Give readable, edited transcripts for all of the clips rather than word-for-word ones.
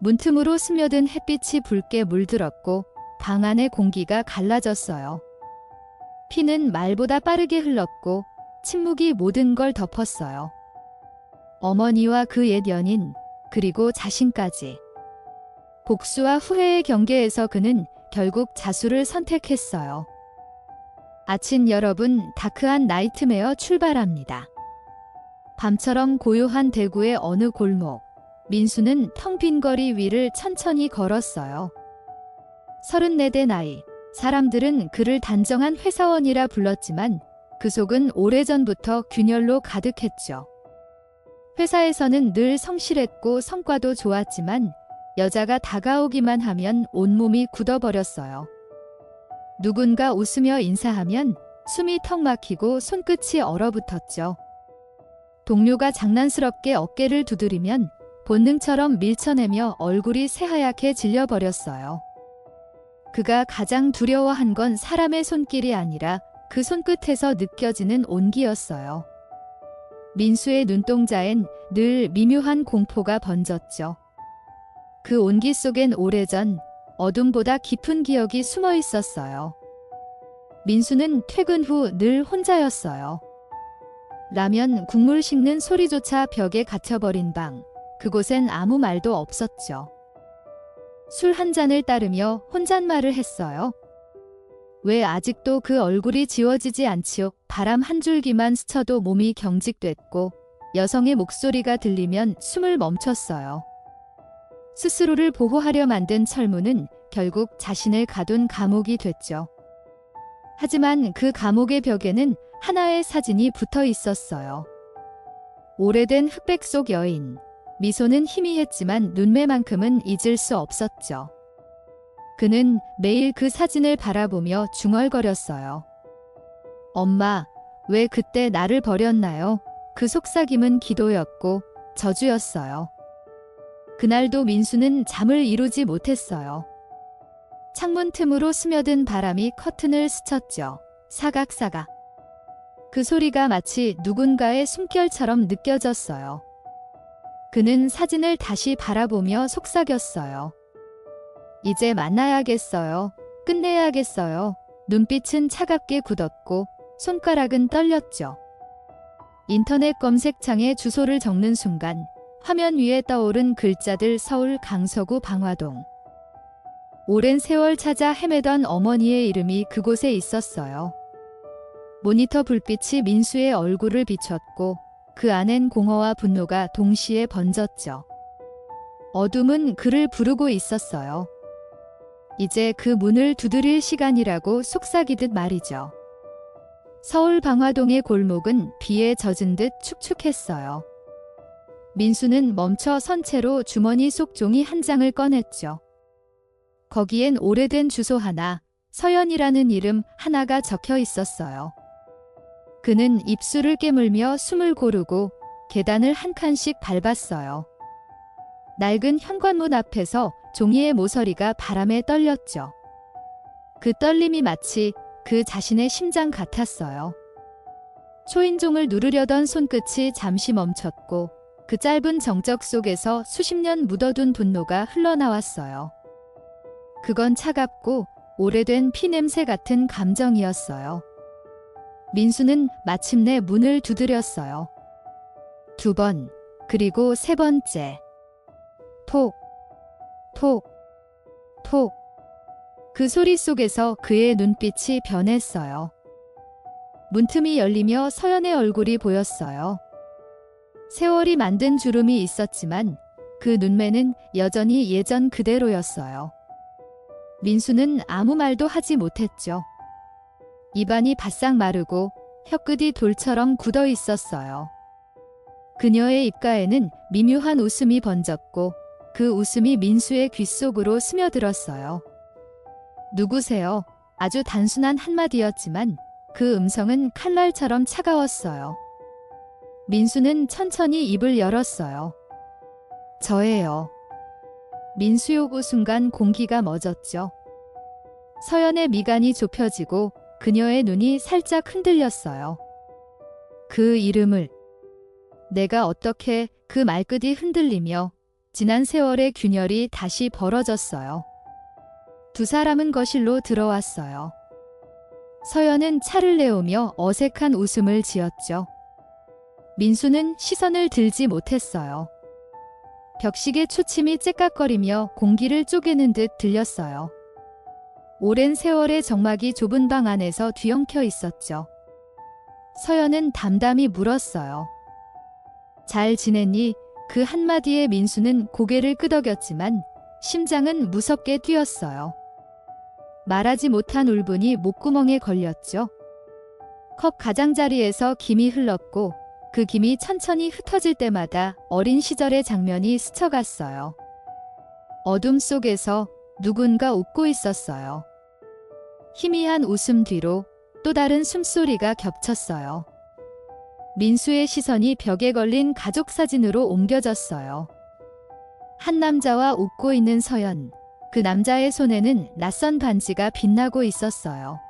문틈으로 스며든 햇빛이 붉게 물들었고 방 안의 공기가 갈라졌어요. 피는 말보다 빠르게 흘렀고 침묵이 모든 걸 덮었어요. 어머니와 그 옛 연인, 그리고 자신까지. 복수와 후회의 경계에서 그는 결국 자수를 선택했어요. 아침 여러분, 다크한 나이트메어 출발합니다. 밤처럼 고요한 대구의 어느 골목, 민수는 텅 빈 거리 위를 천천히 걸었어요. 34대 나이, 사람들은 그를 단정한 회사원이라 불렀지만 그 속은 오래전부터 균열로 가득했죠. 회사에서는 늘 성실했고 성과도 좋았지만 여자가 다가오기만 하면 온몸이 굳어버렸어요. 누군가 웃으며 인사하면 숨이 턱 막히고 손끝이 얼어붙었죠. 동료가 장난스럽게 어깨를 두드리면 본능처럼 밀쳐내며 얼굴이 새하얗게 질려버렸어요. 그가 가장 두려워한 건 사람의 손길이 아니라 그 손끝에서 느껴지는 온기였어요. 민수의 눈동자엔 늘 미묘한 공포가 번졌죠. 그 온기 속엔 오래전 어둠보다 깊은 기억이 숨어 있었어요. 민수는 퇴근 후 늘 혼자였어요. 라면 국물 식는 소리조차 벽에 갇혀버린 방, 그곳엔 아무 말도 없었죠. 술 한 잔을 따르며 혼잣말을 했어요. 왜 아직도 그 얼굴이 지워지지 않지요? 바람 한 줄기만 스쳐도 몸이 경직됐고 여성의 목소리가 들리면 숨을 멈췄어요. 스스로를 보호하려 만든 철문은 결국 자신을 가둔 감옥이 됐죠. 하지만 그 감옥의 벽에는 하나의 사진이 붙어 있었어요. 오래된 흑백 속 여인. 미소는 희미했지만 눈매만큼은 잊을 수 없었죠. 그는 매일 그 사진을 바라보며 중얼거렸어요. 엄마, 왜 그때 나를 버렸나요? 그 속삭임은 기도였고 저주였어요. 그날도 민수는 잠을 이루지 못했어요. 창문 틈으로 스며든 바람이 커튼을 스쳤죠. 사각사각. 그 소리가 마치 누군가의 숨결처럼 느껴졌어요. 그는 사진을 다시 바라보며 속삭였어요. 이제 만나야겠어요. 끝내야겠어요. 눈빛은 차갑게 굳었고 손가락은 떨렸죠. 인터넷 검색창에 주소를 적는 순간 화면 위에 떠오른 글자들 서울 강서구 방화동. 오랜 세월 찾아 헤매던 어머니의 이름이 그곳에 있었어요. 모니터 불빛이 민수의 얼굴을 비췄고 그 안엔 공허와 분노가 동시에 번졌죠. 어둠은 그를 부르고 있었어요. 이제 그 문을 두드릴 시간이라고 속삭이듯 말이죠. 서울 방화동의 골목은 비에 젖은 듯 축축했어요. 민수는 멈춰 선 채로 주머니 속 종이 한 장을 꺼냈죠. 거기엔 오래된 주소 하나, 서연이라는 이름 하나가 적혀 있었어요. 그는 입술을 깨물며 숨을 고르고 계단을 한 칸씩 밟았어요. 낡은 현관문 앞에서 종이의 모서리가 바람에 떨렸죠. 그 떨림이 마치 그 자신의 심장 같았어요. 초인종을 누르려던 손끝이 잠시 멈췄고 그 짧은 정적 속에서 수십 년 묻어둔 분노가 흘러나왔어요. 그건 차갑고 오래된 피냄새 같은 감정이었어요. 민수는 마침내 문을 두드렸어요. 2번, 그리고 3번째. 톡, 톡, 톡. 그 소리 속에서 그의 눈빛이 변했어요. 문틈이 열리며 서연의 얼굴이 보였어요. 세월이 만든 주름이 있었지만 그 눈매는 여전히 예전 그대로였어요. 민수는 아무 말도 하지 못했죠. 입안이 바싹 마르고 혀끝이 돌처럼 굳어 있었어요. 그녀의 입가에는 미묘한 웃음이 번졌고 그 웃음이 민수의 귓속으로 스며들었어요. 누구세요? 아주 단순한 한마디였지만 그 음성은 칼날처럼 차가웠어요. 민수는 천천히 입을 열었어요. 저예요. 민수요. 그 순간 공기가 멎었죠. 서연의 미간이 좁혀지고 그녀의 눈이 살짝 흔들렸어요. 그 이름을. 내가 어떻게 그 말끝이 흔들리며 지난 세월의 균열이 다시 벌어졌어요. 두 사람은 거실로 들어왔어요. 서연은 차를 내오며 어색한 웃음을 지었죠. 민수는 시선을 들지 못했어요. 벽식의 초침이 째깍거리며 공기를 쪼개는 듯 들렸어요. 오랜 세월의 정막이 좁은 방 안에서 뒤엉켜 있었죠. 서연은 담담히 물었어요. 잘 지냈니? 그 한마디에 민수는 고개를 끄덕였지만 심장은 무섭게 뛰었어요. 말하지 못한 울분이 목구멍에 걸렸죠. 컵 가장자리에서 김이 흘렀고 그 김이 천천히 흩어질 때마다 어린 시절의 장면이 스쳐갔어요. 어둠 속에서 누군가 웃고 있었어요. 희미한 웃음 뒤로 또 다른 숨소리가 겹쳤어요. 민수의 시선이 벽에 걸린 가족 사진으로 옮겨졌어요. 한 남자와 웃고 있는 서연. 그 남자의 손에는 낯선 반지가 빛나고 있었어요.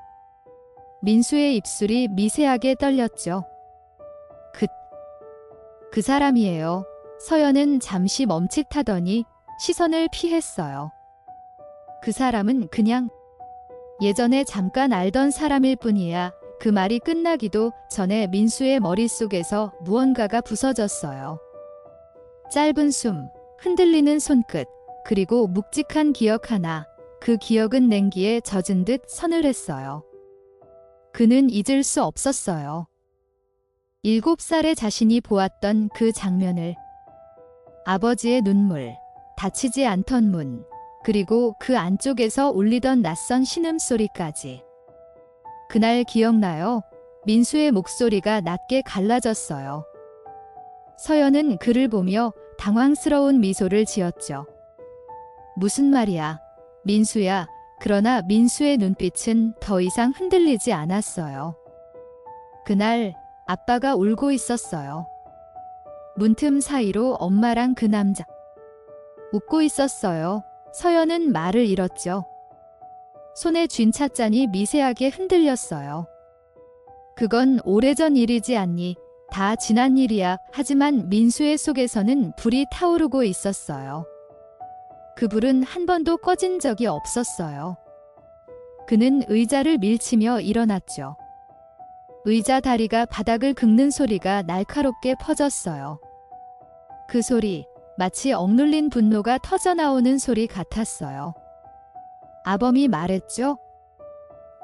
민수의 입술이 미세하게 떨렸죠. 그 사람이에요. 서연은 잠시 멈칫하더니 시선을 피했어요. 그 사람은 그냥 예전에 잠깐 알던 사람일 뿐이야. 그 말이 끝나기도 전에 민수의 머릿속에서 무언가가 부서졌어요. 짧은 숨, 흔들리는 손끝, 그리고 묵직한 기억 하나. 그 기억은 냉기에 젖은 듯 서늘했어요. 그는 잊을 수 없었어요. 7살의 자신이 보았던 그 장면을. 아버지의 눈물, 닫히지 않던 문, 그리고 그 안쪽에서 울리던 낯선 신음소리까지. 그날 기억나요? 민수의 목소리가 낮게 갈라졌어요. 서연은 그를 보며 당황스러운 미소를 지었죠. 무슨 말이야, 민수야. 그러나 민수의 눈빛은 더 이상 흔들리지 않았어요. 그날 아빠가 울고 있었어요. 문틈 사이로 엄마랑 그 남자 웃고 있었어요. 서연은 말을 잃었죠. 손에 쥔 찻잔이 미세하게 흔들렸어요. 그건 오래전 일이지 않니? 다 지난 일이야. 하지만 민수의 속에서는 불이 타오르고 있었어요. 그 불은 한 번도 꺼진 적이 없었어요. 그는 의자를 밀치며 일어났죠. 의자 다리가 바닥을 긁는 소리가 날카롭게 퍼졌어요. 그 소리, 마치 억눌린 분노가 터져나오는 소리 같았어요. 아범이 말했죠.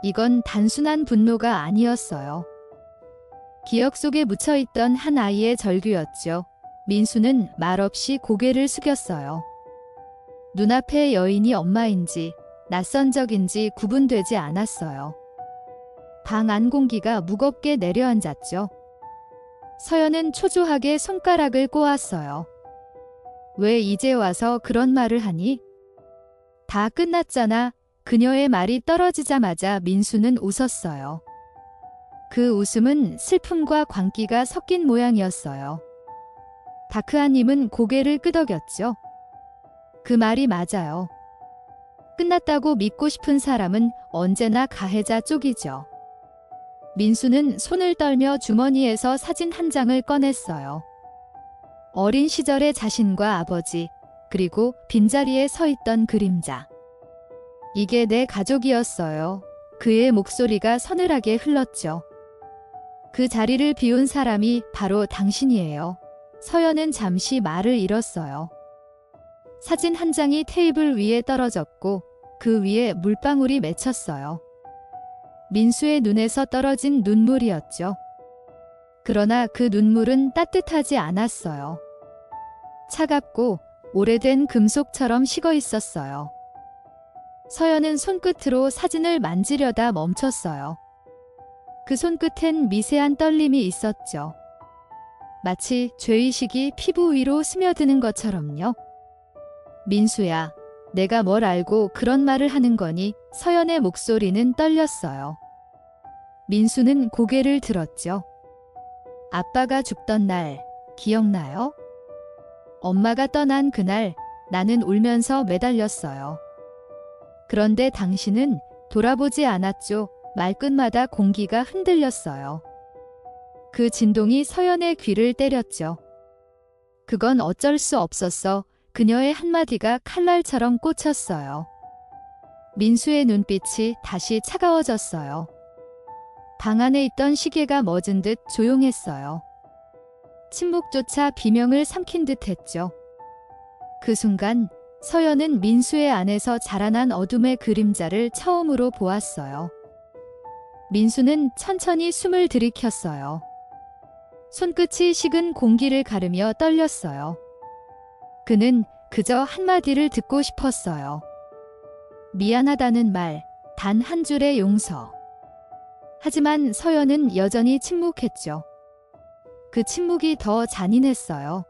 이건 단순한 분노가 아니었어요. 기억 속에 묻혀있던 한 아이의 절규였죠. 민수는 말없이 고개를 숙였어요. 눈앞의 여인이 엄마인지 낯선 적인지 구분되지 않았어요. 방 안 공기가 무겁게 내려앉았죠. 서연은 초조하게 손가락을 꼬았어요. 왜 이제 와서 그런 말을 하니? 다 끝났잖아. 그녀의 말이 떨어지자마자 민수는 웃었어요. 그 웃음은 슬픔과 광기가 섞인 모양이었어요. 다크아님은 고개를 끄덕였죠. 그 말이 맞아요. 끝났다고 믿고 싶은 사람은 언제나 가해자 쪽이죠. 민수는 손을 떨며 주머니에서 사진 한 장을 꺼냈어요. 어린 시절의 자신과 아버지, 그리고 빈자리에 서 있던 그림자. 이게 내 가족이었어요. 그의 목소리가 서늘하게 흘렀죠. 그 자리를 비운 사람이 바로 당신이에요. 서연은 잠시 말을 잃었어요. 사진 한 장이 테이블 위에 떨어졌고 그 위에 물방울이 맺혔어요. 민수의 눈에서 떨어진 눈물이었죠. 그러나 그 눈물은 따뜻하지 않았어요. 차갑고 오래된 금속처럼 식어 있었어요. 서연은 손끝으로 사진을 만지려다 멈췄어요. 그 손끝엔 미세한 떨림이 있었죠. 마치 죄의식이 피부 위로 스며드는 것처럼요. 민수야, 내가 뭘 알고 그런 말을 하는 거니? 서연의 목소리는 떨렸어요. 민수는 고개를 들었죠. 아빠가 죽던 날, 기억나요? 엄마가 떠난 그날, 나는 울면서 매달렸어요. 그런데 당신은 돌아보지 않았죠. 말끝마다 공기가 흔들렸어요. 그 진동이 서연의 귀를 때렸죠. 그건 어쩔 수 없었어. 그녀의 한마디가 칼날처럼 꽂혔어요. 민수의 눈빛이 다시 차가워졌어요. 방 안에 있던 시계가 멎은 듯 조용했어요. 침묵조차 비명을 삼킨 듯 했죠. 그 순간 서연은 민수의 안에서 자라난 어둠의 그림자를 처음으로 보았어요. 민수는 천천히 숨을 들이켰어요. 손끝이 식은 공기를 가르며 떨렸어요. 그는 그저 한마디를 듣고 싶었어요. 미안하다는 말, 단 한 줄의 용서. 하지만 서연은 여전히 침묵했죠. 그 침묵이 더 잔인했어요.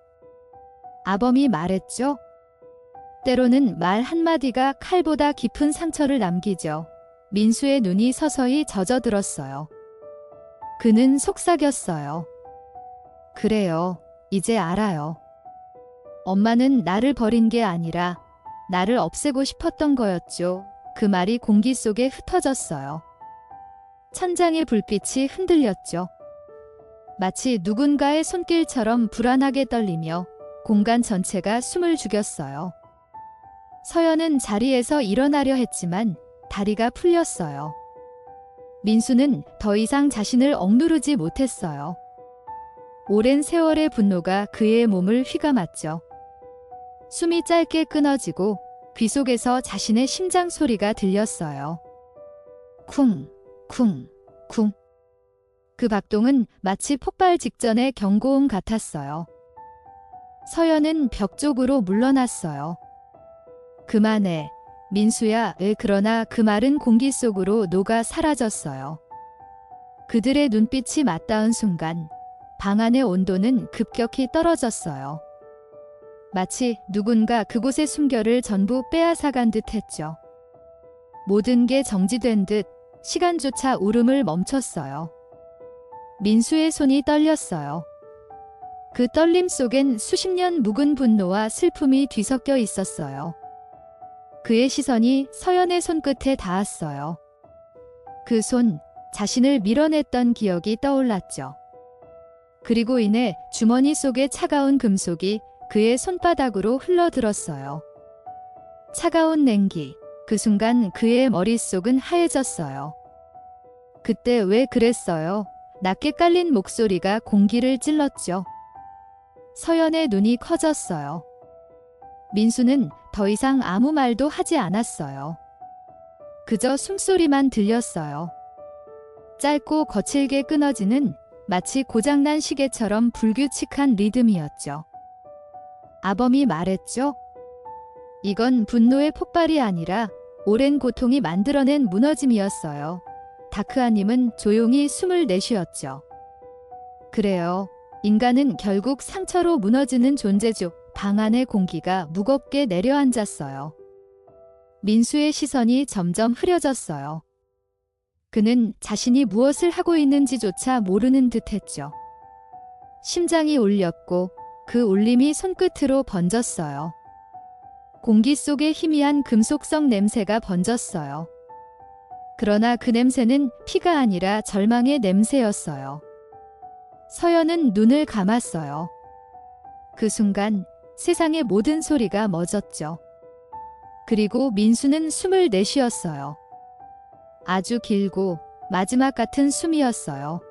아범이 말했죠. 때로는 말 한마디가 칼보다 깊은 상처를 남기죠. 민수의 눈이 서서히 젖어들었어요. 그는 속삭였어요. 그래요. 이제 알아요. 엄마는 나를 버린 게 아니라 나를 없애고 싶었던 거였죠. 그 말이 공기 속에 흩어졌어요. 천장의 불빛이 흔들렸죠. 마치 누군가의 손길처럼 불안하게 떨리며 공간 전체가 숨을 죽였어요. 서연은 자리에서 일어나려 했지만 다리가 풀렸어요. 민수는 더 이상 자신을 억누르지 못했어요. 오랜 세월의 분노가 그의 몸을 휘감았죠. 숨이 짧게 끊어지고 귀 속에서 자신의 심장 소리가 들렸어요. 쿵, 쿵, 쿵. 그 박동은 마치 폭발 직전의 경고음 같았어요. 서연은 벽 쪽으로 물러났어요. 그만해, 민수야. 그러나 그 말은 공기 속으로 녹아 사라졌어요. 그들의 눈빛이 맞닿은 순간 방 안의 온도는 급격히 떨어졌어요. 마치 누군가 그곳의 숨결을 전부 빼앗아간 듯 했죠. 모든 게 정지된 듯 시간조차 울음을 멈췄어요. 민수의 손이 떨렸어요. 그 떨림 속엔 수십 년 묵은 분노와 슬픔이 뒤섞여 있었어요. 그의 시선이 서연의 손끝에 닿았어요. 그 손, 자신을 밀어냈던 기억이 떠올랐죠. 그리고 이내 주머니 속의 차가운 금속이 그의 손바닥으로 흘러들었어요. 차가운 냉기, 그 순간 그의 머릿속은 하얘졌어요. 그때 왜 그랬어요? 낮게 깔린 목소리가 공기를 찔렀죠. 서연의 눈이 커졌어요. 민수는 더 이상 아무 말도 하지 않았어요. 그저 숨소리만 들렸어요. 짧고 거칠게 끊어지는 마치 고장난 시계처럼 불규칙한 리듬이었죠. 아범이 말했죠. 이건 분노의 폭발이 아니라 오랜 고통이 만들어낸 무너짐이었어요. 다크아님은 조용히 숨을 내쉬었죠. 그래요. 인간은 결국 상처로 무너지는 존재죠. 방 안의 공기가 무겁게 내려앉았어요. 민수의 시선이 점점 흐려졌어요. 그는 자신이 무엇을 하고 있는지조차 모르는 듯했죠. 심장이 울렸고 그 울림이 손끝으로 번졌어요. 공기 속에 희미한 금속성 냄새가 번졌어요. 그러나 그 냄새는 피가 아니라 절망의 냄새였어요. 서연은 눈을 감았어요. 그 순간 세상의 모든 소리가 멎었죠. 그리고 민수는 숨을 내쉬었어요. 아주 길고 마지막 같은 숨이었어요.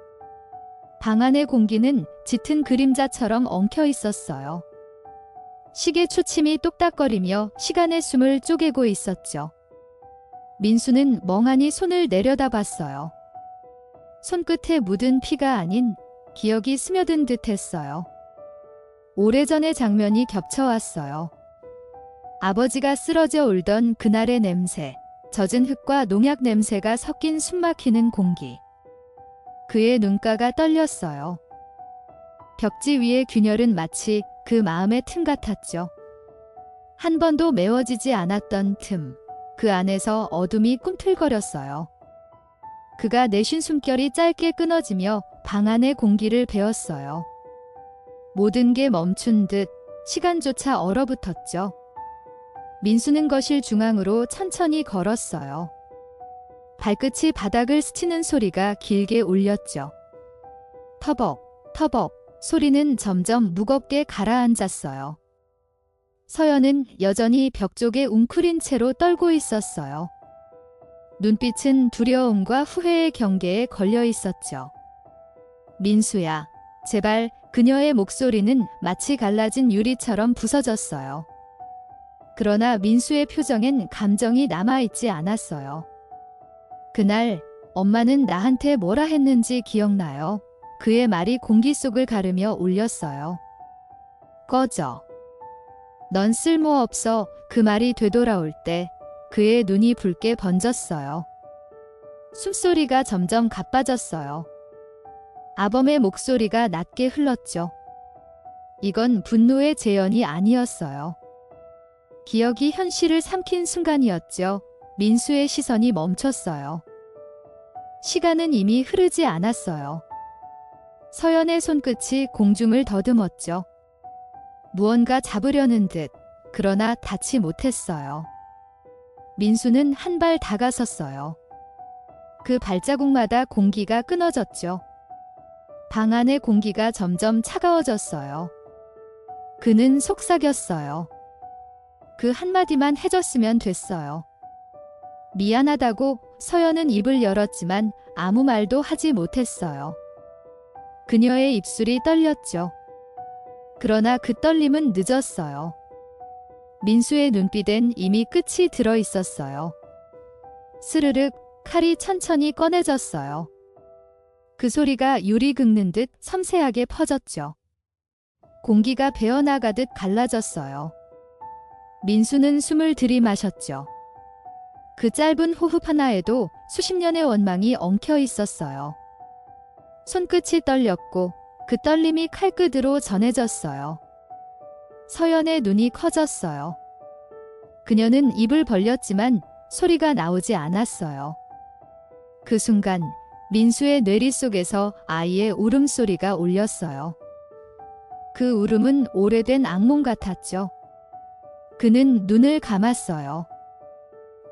방 안의 공기는 짙은 그림자처럼 엉켜 있었어요. 시계 초침이 똑딱거리며 시간의 숨을 쪼개고 있었죠. 민수는 멍하니 손을 내려다봤어요. 손끝에 묻은 피가 아닌 기억이 스며든 듯 했어요. 오래전의 장면이 겹쳐왔어요. 아버지가 쓰러져 울던 그날의 냄새, 젖은 흙과 농약 냄새가 섞인 숨막히는 공기. 그의 눈가가 떨렸어요. 벽지 위의 균열은 마치 그 마음의 틈 같았죠. 한 번도 메워지지 않았던 틈, 그 안에서 어둠이 꿈틀거렸어요. 그가 내쉰 숨결이 짧게 끊어지며 방 안의 공기를 베었어요. 모든 게 멈춘 듯 시간조차 얼어붙었죠. 민수는 거실 중앙으로 천천히 걸었어요. 발끝이 바닥을 스치는 소리가 길게 울렸죠. 터벅, 터벅 소리는 점점 무겁게 가라앉았어요. 서연은 여전히 벽 쪽에 웅크린 채로 떨고 있었어요. 눈빛은 두려움과 후회의 경계에 걸려 있었죠. 민수야, 제발. 그녀의 목소리는 마치 갈라진 유리처럼 부서졌어요. 그러나 민수의 표정엔 감정이 남아있지 않았어요. 그날 엄마는 나한테 뭐라 했는지 기억나요? 그의 말이 공기 속을 가르며 울렸어요. 꺼져. 넌 쓸모없어. 그 말이 되돌아올 때 그의 눈이 붉게 번졌어요. 숨소리가 점점 가빠졌어요. 아범의 목소리가 낮게 흘렀죠. 이건 분노의 재현이 아니었어요. 기억이 현실을 삼킨 순간이었죠. 민수의 시선이 멈췄어요. 시간은 이미 흐르지 않았어요. 서연의 손끝이 공중을 더듬었죠. 무언가 잡으려는 듯, 그러나 닿지 못했어요. 민수는 한 발 다가섰어요. 그 발자국마다 공기가 끊어졌죠. 방 안의 공기가 점점 차가워졌어요. 그는 속삭였어요. 그 한마디만 해줬으면 됐어요. 미안하다고. 서연은 입을 열었지만 아무 말도 하지 못했어요. 그녀의 입술이 떨렸죠. 그러나 그 떨림은 늦었어요. 민수의 눈빛엔 이미 끝이 들어 있었어요. 스르륵 칼이 천천히 꺼내졌어요. 그 소리가 유리 긁는 듯 섬세하게 퍼졌죠. 공기가 배어나가듯 갈라졌어요. 민수는 숨을 들이마셨죠. 그 짧은 호흡 하나에도 수십 년의 원망이 엉켜 있었어요. 손끝이 떨렸고 그 떨림이 칼끝으로 전해졌어요. 서연의 눈이 커졌어요. 그녀는 입을 벌렸지만 소리가 나오지 않았어요. 그 순간 민수의 뇌리 속에서 아이의 울음소리가 울렸어요. 그 울음은 오래된 악몽 같았죠. 그는 눈을 감았어요.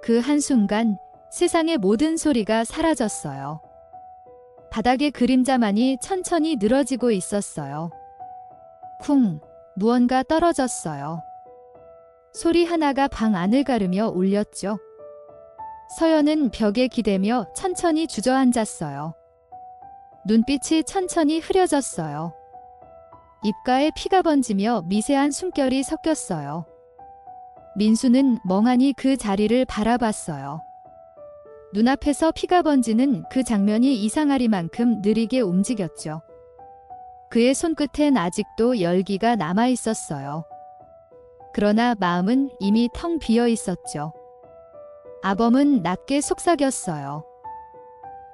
그 한순간 세상의 모든 소리가 사라졌어요. 바닥의 그림자만이 천천히 늘어지고 있었어요. 쿵! 무언가 떨어졌어요. 소리 하나가 방 안을 가르며 울렸죠. 서연은 벽에 기대며 천천히 주저앉았어요. 눈빛이 천천히 흐려졌어요. 입가에 피가 번지며 미세한 숨결이 섞였어요. 민수는 멍하니 그 자리를 바라봤어요. 눈앞에서 피가 번지는 그 장면이 이상하리만큼 느리게 움직였죠. 그의 손끝엔 아직도 열기가 남아 있었어요. 그러나 마음은 이미 텅 비어 있었죠. 아범은 낮게 속삭였어요.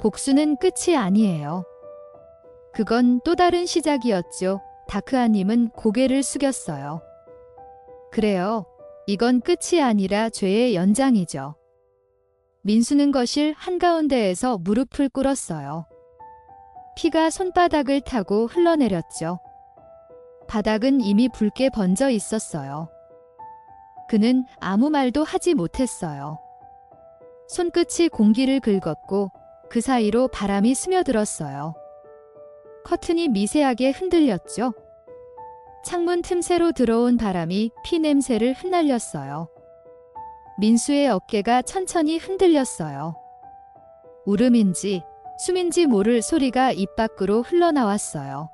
복수는 끝이 아니에요. 그건 또 다른 시작이었죠. 다크아님은 고개를 숙였어요. 그래요. 이건 끝이 아니라 죄의 연장이죠. 민수는 거실 한가운데에서 무릎을 꿇었어요. 피가 손바닥을 타고 흘러내렸죠. 바닥은 이미 붉게 번져 있었어요. 그는 아무 말도 하지 못했어요. 손끝이 공기를 긁었고 그 사이로 바람이 스며들었어요. 커튼이 미세하게 흔들렸죠. 창문 틈새로 들어온 바람이 피 냄새를 흩날렸어요. 민수의 어깨가 천천히 흔들렸어요. 울음인지 숨인지 모를 소리가 입 밖으로 흘러나왔어요.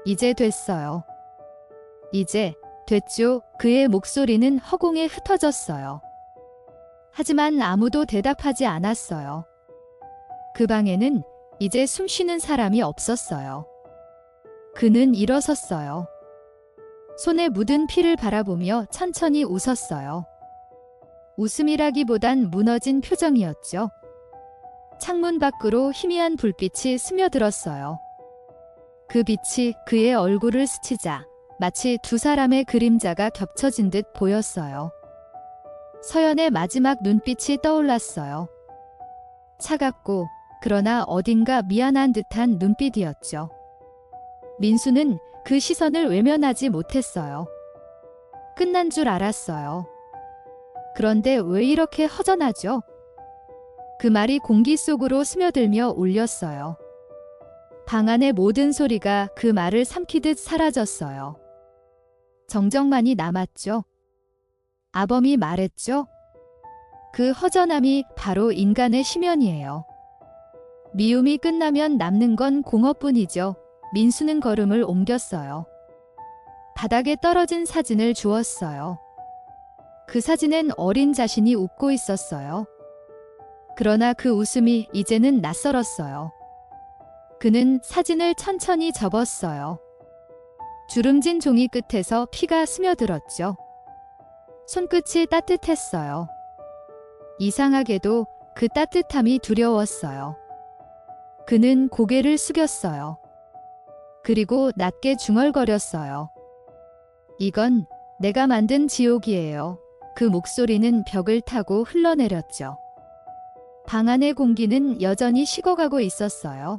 이제 됐어요. 이제 됐죠. 그의 목소리는 허공에 흩어졌어요. 하지만 아무도 대답하지 않았어요. 그 방에는 이제 숨쉬는 사람이 없었어요. 그는 일어섰어요. 손에 묻은 피를 바라보며 천천히 웃었어요. 웃음이라기보단 무너진 표정이었죠. 창문 밖으로 희미한 불빛이 스며들었어요. 그 빛이 그의 얼굴을 스치자 마치 두 사람의 그림자가 겹쳐진 듯 보였어요. 서연의 마지막 눈빛이 떠올랐어요. 차갑고 그러나 어딘가 미안한 듯한 눈빛이었죠. 민수는 그 시선을 외면하지 못했어요. 끝난 줄 알았어요. 그런데 왜 이렇게 허전하죠? 그 말이 공기 속으로 스며들며 울렸어요. 방 안의 모든 소리가 그 말을 삼키듯 사라졌어요. 정적만이 남았죠. 아범이 말했죠. 그 허전함이 바로 인간의 심연이에요. 미움이 끝나면 남는 건 공허뿐이죠. 민수는 걸음을 옮겼어요. 바닥에 떨어진 사진을 주웠어요. 그 사진엔 어린 자신이 웃고 있었어요. 그러나 그 웃음이 이제는 낯설었어요. 그는 사진을 천천히 접었어요. 주름진 종이 끝에서 피가 스며들었죠. 손끝이 따뜻했어요. 이상하게도 그 따뜻함이 두려웠어요. 그는 고개를 숙였어요. 그리고 낮게 중얼거렸어요. 이건 내가 만든 지옥이에요. 그 목소리는 벽을 타고 흘러내렸죠. 방 안의 공기는 여전히 식어가고 있었어요.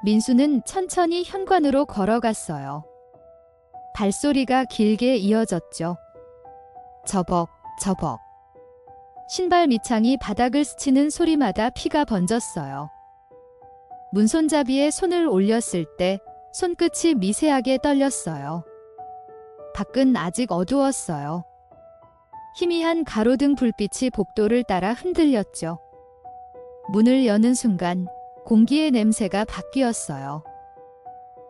민수는 천천히 현관으로 걸어갔어요. 발소리가 길게 이어졌죠. 저벅, 저벅. 신발 밑창이 바닥을 스치는 소리마다 피가 번졌어요. 문손잡이에 손을 올렸을 때 손끝이 미세하게 떨렸어요. 밖은 아직 어두웠어요. 희미한 가로등 불빛이 복도를 따라 흔들렸죠. 문을 여는 순간 공기의 냄새가 바뀌었어요.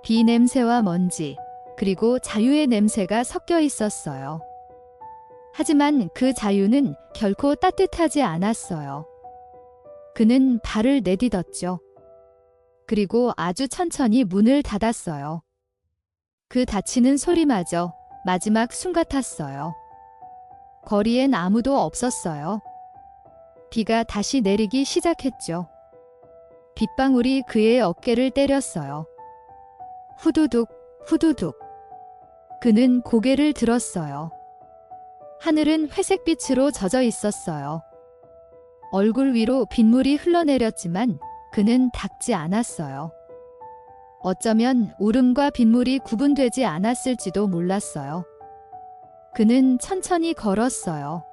비 냄새와 먼지, 그리고 자유의 냄새가 섞여 있었어요. 하지만 그 자유는 결코 따뜻하지 않았어요. 그는 발을 내딛었죠. 그리고 아주 천천히 문을 닫았어요. 그 닫히는 소리마저 마지막 숨 같았어요. 거리엔 아무도 없었어요. 비가 다시 내리기 시작했죠. 빗방울이 그의 어깨를 때렸어요. 후두둑, 후두둑. 그는 고개를 들었어요. 하늘은 회색빛으로 젖어 있었어요. 얼굴 위로 빗물이 흘러내렸지만 그는 닿지 않았어요. 어쩌면 울음과 빗물이 구분되지 않았을지도 몰랐어요. 그는 천천히 걸었어요.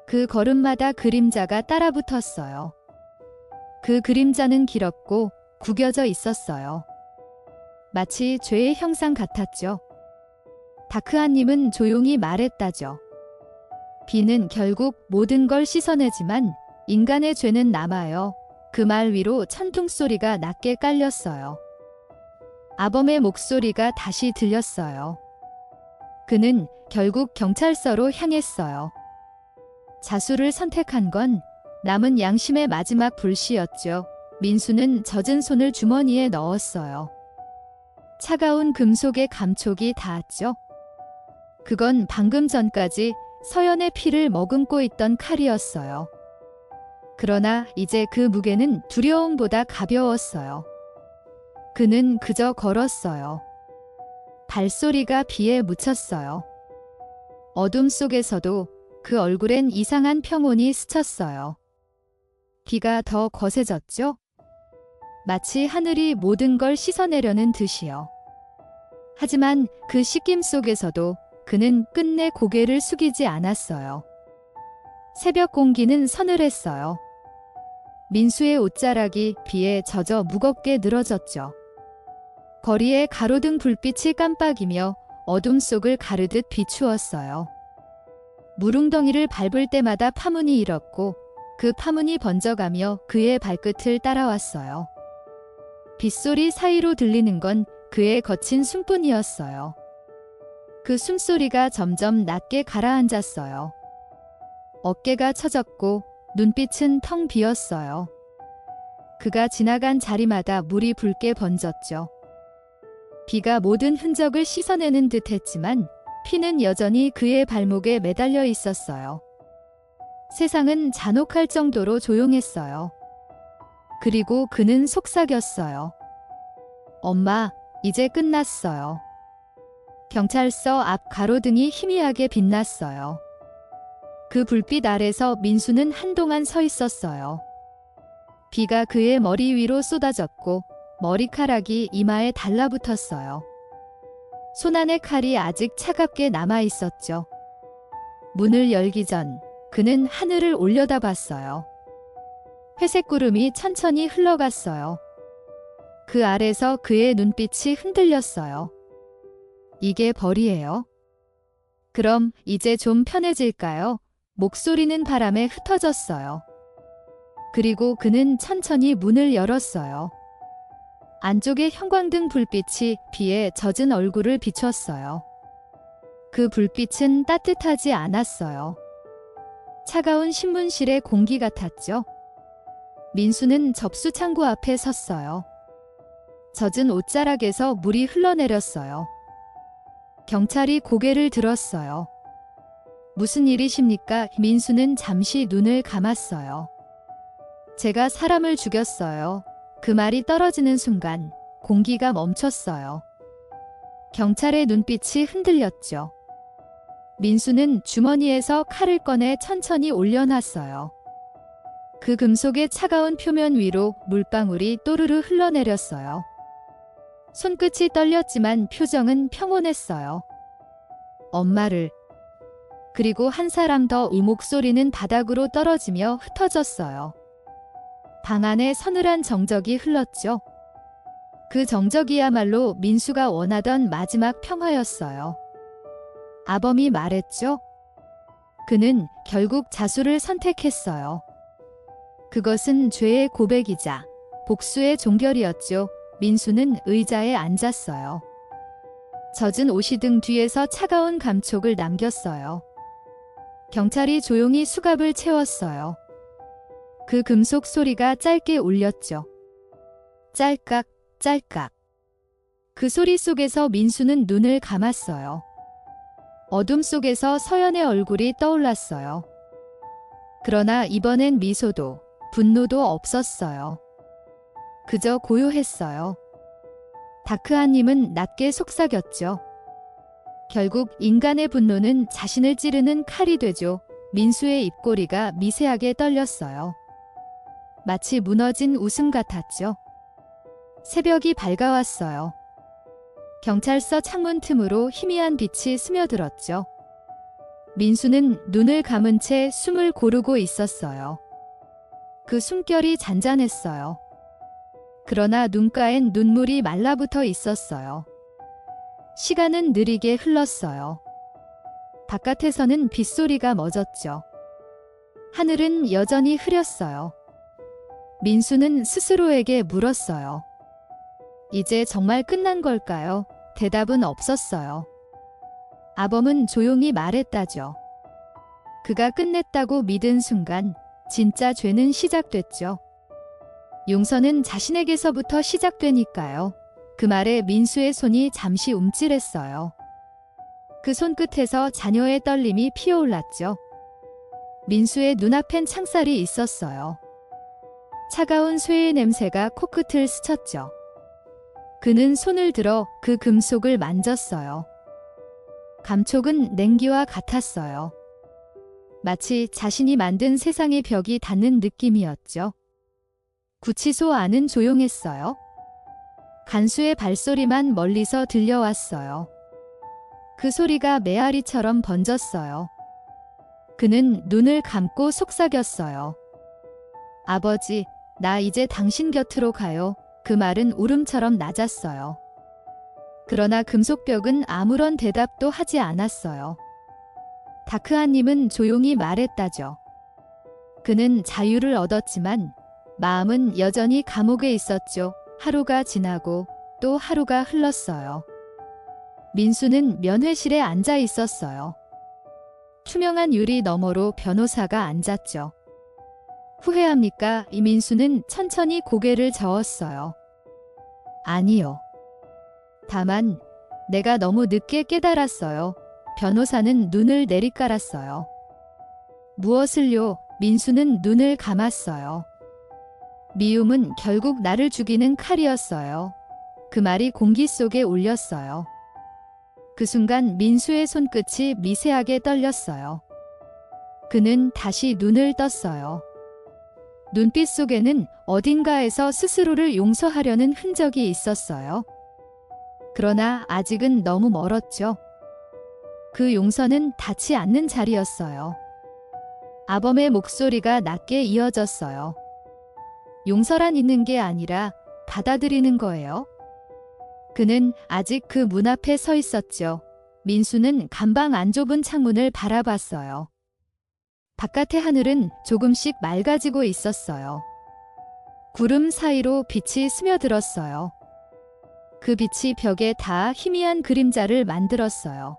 그 걸음마다 그림자가 따라붙었어요. 그 그림자는 길었고 구겨져 있었어요. 마치 죄의 형상 같았죠. 다크아님은 조용히 말했다죠. 비는 결국 모든 걸 씻어내지만 인간의 죄는 남아요. 그 말 위로 천둥 소리가 낮게 깔렸어요. 아범의 목소리가 다시 들렸어요. 그는 결국 경찰서로 향했어요. 자수를 선택한 건 남은 양심의 마지막 불씨였죠. 민수는 젖은 손을 주머니에 넣었어요. 차가운 금속의 감촉이 닿았죠. 그건 방금 전까지 서연의 피를 머금고 있던 칼이었어요. 그러나 이제 그 무게는 두려움보다 가벼웠어요. 그는 그저 걸었어요. 발소리가 비에 묻혔어요. 어둠 속에서도 그 얼굴엔 이상한 평온이 스쳤어요. 비가 더 거세졌죠? 마치 하늘이 모든 걸 씻어내려는 듯이요. 하지만 그 씻김 속에서도 그는 끝내 고개를 숙이지 않았어요. 새벽 공기는 서늘했어요. 민수의 옷자락이 비에 젖어 무겁게 늘어졌죠. 거리에 가로등 불빛이 깜빡이며 어둠 속을 가르듯 비추었어요. 물웅덩이를 밟을 때마다 파문이 일었고 그 파문이 번져가며 그의 발끝을 따라왔어요. 빗소리 사이로 들리는 건 그의 거친 숨뿐이었어요. 그 숨소리가 점점 낮게 가라앉았어요. 어깨가 처졌고 눈빛은 텅 비었어요. 그가 지나간 자리마다 물이 붉게 번졌죠. 비가 모든 흔적을 씻어내는 듯 했지만 피는 여전히 그의 발목에 매달려 있었어요. 세상은 잔혹할 정도로 조용했어요. 그리고 그는 속삭였어요. 엄마, 이제 끝났어요. 경찰서 앞 가로등이 희미하게 빛났어요. 그 불빛 아래서 민수는 한동안 서 있었어요. 비가 그의 머리 위로 쏟아졌고 머리카락이 이마에 달라붙었어요. 손안의 칼이 아직 차갑게 남아 있었죠. 문을 열기 전 그는 하늘을 올려다봤어요. 회색 구름이 천천히 흘러갔어요. 그 아래서 그의 눈빛이 흔들렸어요. 이게 벌이에요. 그럼 이제 좀 편해질까요? 목소리는 바람에 흩어졌어요. 그리고 그는 천천히 문을 열었어요. 안쪽에 형광등 불빛이 비에 젖은 얼굴을 비췄어요. 그 불빛은 따뜻하지 않았어요. 차가운 신문실의 공기 같았죠. 민수는 접수 창구 앞에 섰어요. 젖은 옷자락에서 물이 흘러내렸어요. 경찰이 고개를 들었어요. 무슨 일이십니까? 민수는 잠시 눈을 감았어요. 제가 사람을 죽였어요. 그 말이 떨어지는 순간 공기가 멈췄어요. 경찰의 눈빛이 흔들렸죠. 민수는 주머니에서 칼을 꺼내 천천히 올려놨어요. 그 금속의 차가운 표면 위로 물방울이 또르르 흘러내렸어요. 손끝이 떨렸지만 표정은 평온했어요. 엄마를. 그리고 한 사람 더. 이 목소리는 바닥으로 떨어지며 흩어졌어요. 방 안에 서늘한 정적이 흘렀죠. 그 정적이야말로 민수가 원하던 마지막 평화였어요. 아범이 말했죠. 그는 결국 자수를 선택했어요. 그것은 죄의 고백이자 복수의 종결이었죠. 민수는 의자에 앉았어요. 젖은 옷이 등 뒤에서 차가운 감촉을 남겼어요. 경찰이 조용히 수갑을 채웠어요. 그 금속 소리가 짧게 울렸죠. 짤깍, 짤깍. 그 소리 속에서 민수는 눈을 감았어요. 어둠 속에서 서연의 얼굴이 떠올랐어요. 그러나 이번엔 미소도 분노도 없었어요. 그저 고요했어요. 다크하님은 낮게 속삭였죠. 결국 인간의 분노는 자신을 찌르는 칼이 되죠. 민수의 입꼬리가 미세하게 떨렸어요. 마치 무너진 웃음 같았죠. 새벽이 밝아왔어요. 경찰서 창문 틈으로 희미한 빛이 스며들었죠. 민수는 눈을 감은 채 숨을 고르고 있었어요. 그 숨결이 잔잔했어요. 그러나 눈가엔 눈물이 말라붙어 있었어요. 시간은 느리게 흘렀어요. 바깥에서는 빗소리가 멎었죠. 하늘은 여전히 흐렸어요. 민수는 스스로에게 물었어요. 이제 정말 끝난 걸까요? 대답은 없었어요. 아범은 조용히 말했다죠. 그가 끝냈다고 믿은 순간 진짜 죄는 시작됐죠. 용서는 자신에게서부터 시작되니까요. 그 말에 민수의 손이 잠시 움찔했어요. 그 손끝에서 자녀의 떨림이 피어올랐죠. 민수의 눈앞엔 창살이 있었어요. 차가운 쇠의 냄새가 코끝을 스쳤죠. 그는 손을 들어 그 금속을 만졌어요. 감촉은 냉기와 같았어요. 마치 자신이 만든 세상의 벽이 닿는 느낌이었죠. 구치소 안은 조용했어요. 간수의 발소리만 멀리서 들려왔어요. 그 소리가 메아리처럼 번졌어요. 그는 눈을 감고 속삭였어요. 아버지, 나 이제 당신 곁으로 가요. 그 말은 울음처럼 낮았어요. 그러나 금속벽은 아무런 대답도 하지 않았어요. 다크하님은 조용히 말했다죠. 그는 자유를 얻었지만 마음은 여전히 감옥에 있었죠. 하루가 지나고 또 하루가 흘렀어요. 민수는 면회실에 앉아 있었어요. 투명한 유리 너머로 변호사가 앉았죠. 후회합니까? 이민수는 천천히 고개를 저었어요. 아니요. 다만 내가 너무 늦게 깨달았어요. 변호사는 눈을 내리깔았어요. 무엇을요? 민수는 눈을 감았어요. 미움은 결국 나를 죽이는 칼이었어요. 그 말이 공기 속에 울렸어요. 그 순간 민수의 손끝이 미세하게 떨렸어요. 그는 다시 눈을 떴어요. 눈빛 속에는 어딘가에서 스스로를 용서하려는 흔적이 있었어요. 그러나 아직은 너무 멀었죠. 그 용서는 닿지 않는 자리였어요. 아범의 목소리가 낮게 이어졌어요. 용서란 있는 게 아니라 받아들이는 거예요. 그는 아직 그 문 앞에 서 있었죠. 민수는 간방 안 좁은 창문을 바라봤어요. 바깥의 하늘은 조금씩 맑아지고 있었어요. 구름 사이로 빛이 스며들었어요. 그 빛이 벽에 닿아 희미한 그림자를 만들었어요.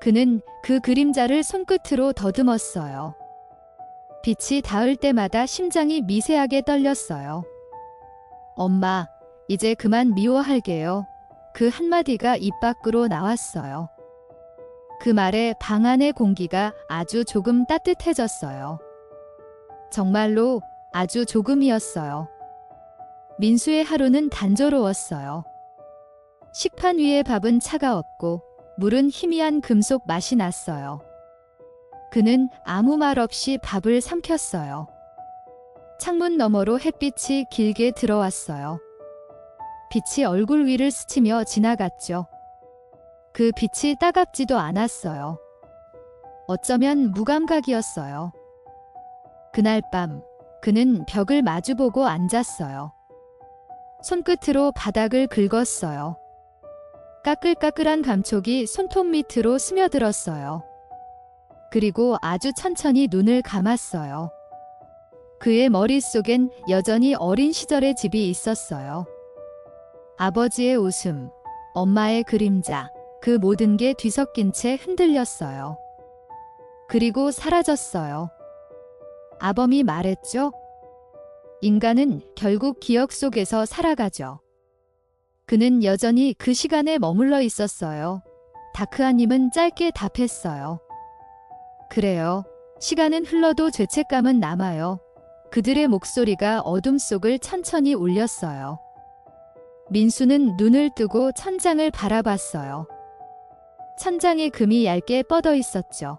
그는 그 그림자를 손끝으로 더듬었어요. 빛이 닿을 때마다 심장이 미세하게 떨렸어요. 엄마, 이제 그만 미워할게요. 그 한마디가 입 밖으로 나왔어요. 그 말에 방 안의 공기가 아주 조금 따뜻해졌어요. 정말로 아주 조금이었어요. 민수의 하루는 단조로웠어요. 식판 위의 밥은 차가웠고 물은 희미한 금속 맛이 났어요. 그는 아무 말 없이 밥을 삼켰어요. 창문 너머로 햇빛이 길게 들어왔어요. 빛이 얼굴 위를 스치며 지나갔죠. 그 빛이 따갑지도 않았어요. 어쩌면 무감각이었어요. 그날 밤 그는 벽을 마주보고 앉았어요. 손끝으로 바닥을 긁었어요. 까끌까끌한 감촉이 손톱 밑으로 스며들었어요. 그리고 아주 천천히 눈을 감았어요. 그의 머릿속엔 여전히 어린 시절의 집이 있었어요. 아버지의 웃음, 엄마의 그림자, 그 모든 게 뒤섞인 채 흔들렸어요. 그리고 사라졌어요. 아범이 말했죠. 인간은 결국 기억 속에서 살아가죠. 그는 여전히 그 시간에 머물러 있었어요. 다크아님은 짧게 답했어요. 그래요. 시간은 흘러도 죄책감은 남아요. 그들의 목소리가 어둠 속을 천천히 울렸어요. 민수는 눈을 뜨고 천장을 바라봤어요. 천장에 금이 얇게 뻗어 있었죠.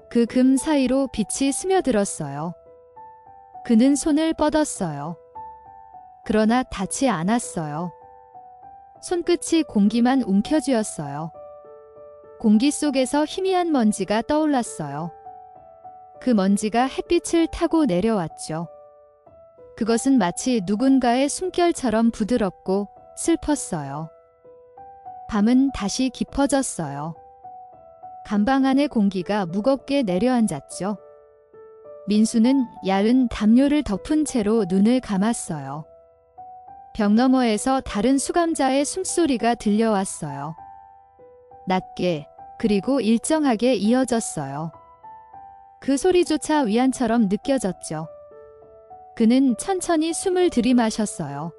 그 금 사이로 빛이 스며들었어요. 그는 손을 뻗었어요. 그러나 닿지 않았어요. 손끝이 공기만 움켜쥐었어요. 공기 속에서 희미한 먼지가 떠올랐어요. 그 먼지가 햇빛을 타고 내려왔죠. 그것은 마치 누군가의 숨결처럼 부드럽고 슬펐어요. 밤은 다시 깊어졌어요. 간방 안의 공기가 무겁게 내려앉았죠. 민수는 얇은 담요를 덮은 채로 눈을 감았어요. 벽 너머에서 다른 수감자의 숨소리가 들려왔어요. 낮게 그리고 일정하게 이어졌어요. 그 소리조차 위안처럼 느껴졌죠. 그는 천천히 숨을 들이마셨어요.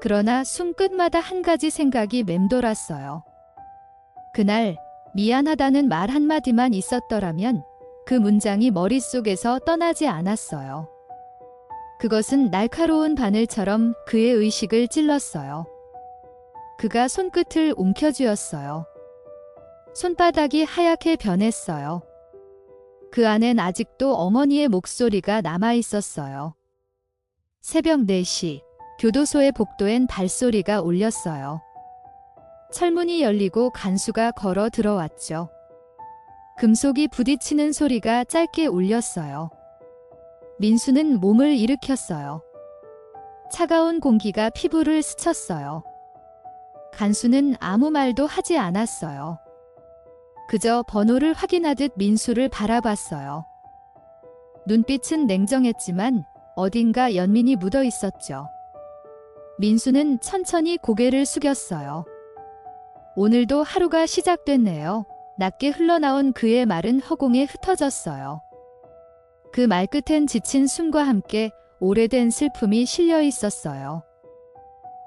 그러나 숨 끝마다 한 가지 생각이 맴돌았어요. 그날 미안하다는 말 한마디만 있었더라면 그 문장이 머릿속에서 떠나지 않았어요. 그것은 날카로운 바늘처럼 그의 의식을 찔렀어요. 그가 손끝을 움켜쥐었어요. 손바닥이 하얗게 변했어요. 그 안엔 아직도 어머니의 목소리가 남아있었어요. 새벽 4시, 교도소의 복도엔 발소리가 울렸어요. 철문이 열리고 간수가 걸어 들어왔죠. 금속이 부딪히는 소리가 짧게 울렸어요. 민수는 몸을 일으켰어요. 차가운 공기가 피부를 스쳤어요. 간수는 아무 말도 하지 않았어요. 그저 번호를 확인하듯 민수를 바라봤어요. 눈빛은 냉정했지만 어딘가 연민이 묻어 있었죠. 민수는 천천히 고개를 숙였어요. 오늘도 하루가 시작됐네요. 낮게 흘러나온 그의 말은 허공에 흩어졌어요. 그 말끝엔 지친 숨과 함께 오래된 슬픔이 실려 있었어요.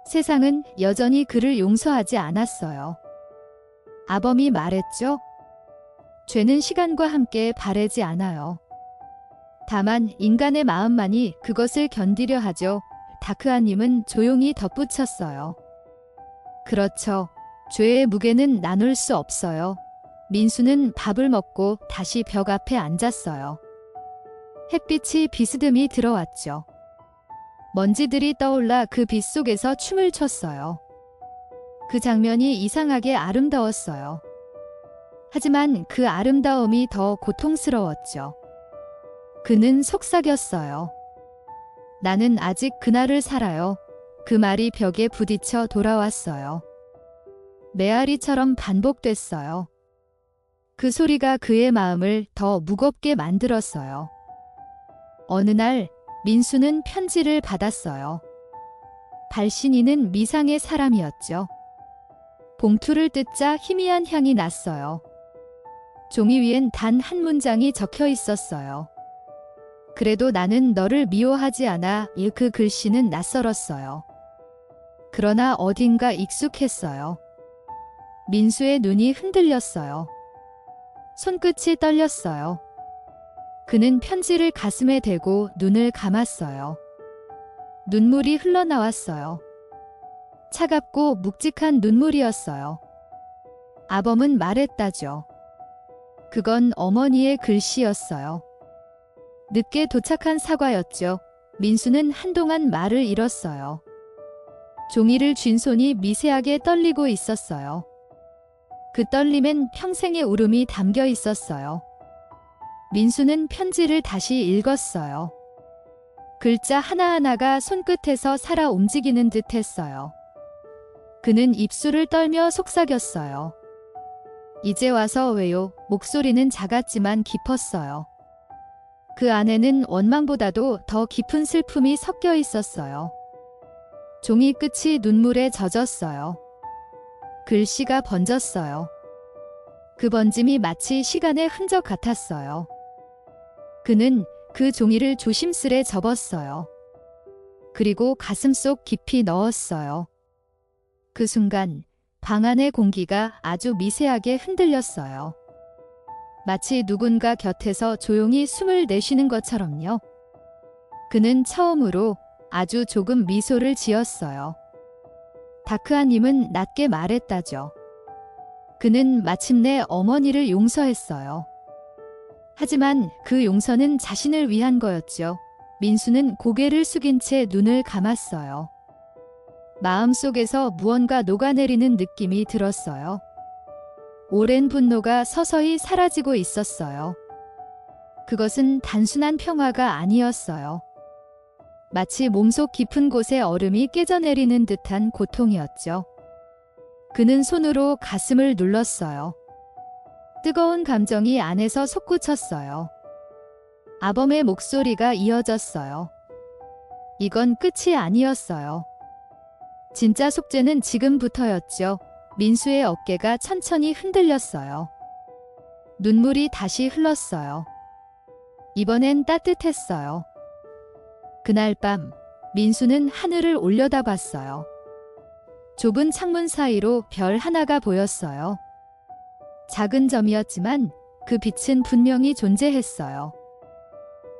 세상은 여전히 그를 용서하지 않았어요. 아범이 말했죠. 죄는 시간과 함께 바래지 않아요. 다만 인간의 마음만이 그것을 견디려 하죠. 다크아님은 조용히 덧붙였어요. 그렇죠. 죄의 무게는 나눌 수 없어요. 민수는 밥을 먹고 다시 벽 앞에 앉았어요. 햇빛이 비스듬히 들어왔죠. 먼지들이 떠올라 그 빛 속에서 춤을 췄어요. 그 장면이 이상하게 아름다웠어요. 하지만 그 아름다움이 더 고통스러웠죠. 그는 속삭였어요. 나는 아직 그날을 살아요. 그 말이 벽에 부딪혀 돌아왔어요. 메아리처럼 반복됐어요. 그 소리가 그의 마음을 더 무겁게 만들었어요. 어느 날 민수는 편지를 받았어요. 발신인은 미상의 사람이었죠. 봉투를 뜯자 희미한 향이 났어요. 종이 위엔 단 한 문장이 적혀 있었어요. 그래도 나는 너를 미워하지 않아. 그 글씨는 낯설었어요. 그러나 어딘가 익숙했어요. 민수의 눈이 흔들렸어요. 손끝이 떨렸어요. 그는 편지를 가슴에 대고 눈을 감았어요. 눈물이 흘러나왔어요. 차갑고 묵직한 눈물이었어요. 아범은 말했다죠. 그건 어머니의 글씨였어요. 늦게 도착한 사과였죠. 민수는 한동안 말을 잃었어요. 종이를 쥔 손이 미세하게 떨리고 있었어요. 그 떨림엔 평생의 울음이 담겨 있었어요. 민수는 편지를 다시 읽었어요. 글자 하나하나가 손끝에서 살아 움직이는 듯 했어요. 그는 입술을 떨며 속삭였어요. 이제 와서 왜요? 목소리는 작았지만 깊었어요. 그 안에는 원망보다도 더 깊은 슬픔이 섞여 있었어요. 종이 끝이 눈물에 젖었어요. 글씨가 번졌어요. 그 번짐이 마치 시간의 흔적 같았어요. 그는 그 종이를 조심스레 접었어요. 그리고 가슴속 깊이 넣었어요. 그 순간 방 안의 공기가 아주 미세하게 흔들렸어요. 마치 누군가 곁에서 조용히 숨을 내쉬는 것처럼요. 그는 처음으로 아주 조금 미소를 지었어요. 다크아님은 낮게 말했다죠. 그는 마침내 어머니를 용서했어요. 하지만 그 용서는 자신을 위한 거였죠. 민수는 고개를 숙인 채 눈을 감았어요. 마음속에서 무언가 녹아내리는 느낌이 들었어요. 오랜 분노가 서서히 사라지고 있었어요. 그것은 단순한 평화가 아니었어요. 마치 몸속 깊은 곳에 얼음이 깨져내리는 듯한 고통이었죠. 그는 손으로 가슴을 눌렀어요. 뜨거운 감정이 안에서 솟구쳤어요. 아범의 목소리가 이어졌어요. 이건 끝이 아니었어요. 진짜 속죄는 지금부터였죠. 민수의 어깨가 천천히 흔들렸어요. 눈물이 다시 흘렀어요. 이번엔 따뜻했어요. 그날 밤 민수는 하늘을 올려다봤어요. 좁은 창문 사이로 별 하나가 보였어요. 작은 점이었지만 그 빛은 분명히 존재했어요.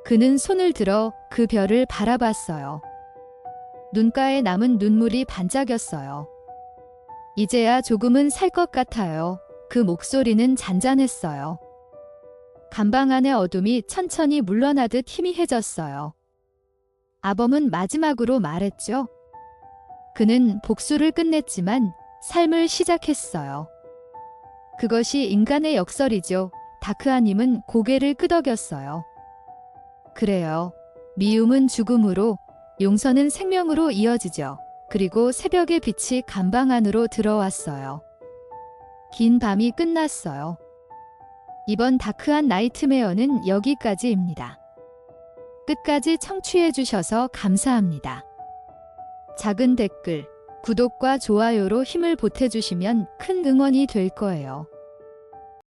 그는 손을 들어 그 별을 바라봤어요. 눈가에 남은 눈물이 반짝였어요. 이제야 조금은 살 것 같아요. 그 목소리는 잔잔했어요. 감방 안의 어둠이 천천히 물러나듯 희미해졌어요. 아범은 마지막으로 말했죠. 그는 복수를 끝냈지만 삶을 시작했어요. 그것이 인간의 역설이죠. 다크아님은 고개를 끄덕였어요. 그래요. 미움은 죽음으로, 용서는 생명으로 이어지죠. 그리고 새벽의 빛이 감방 안으로 들어왔어요. 긴 밤이 끝났어요. 이번 다크한 나이트메어는 여기까지입니다. 끝까지 청취해주셔서 감사합니다. 작은 댓글, 구독과 좋아요로 힘을 보태주시면 큰 응원이 될 거예요.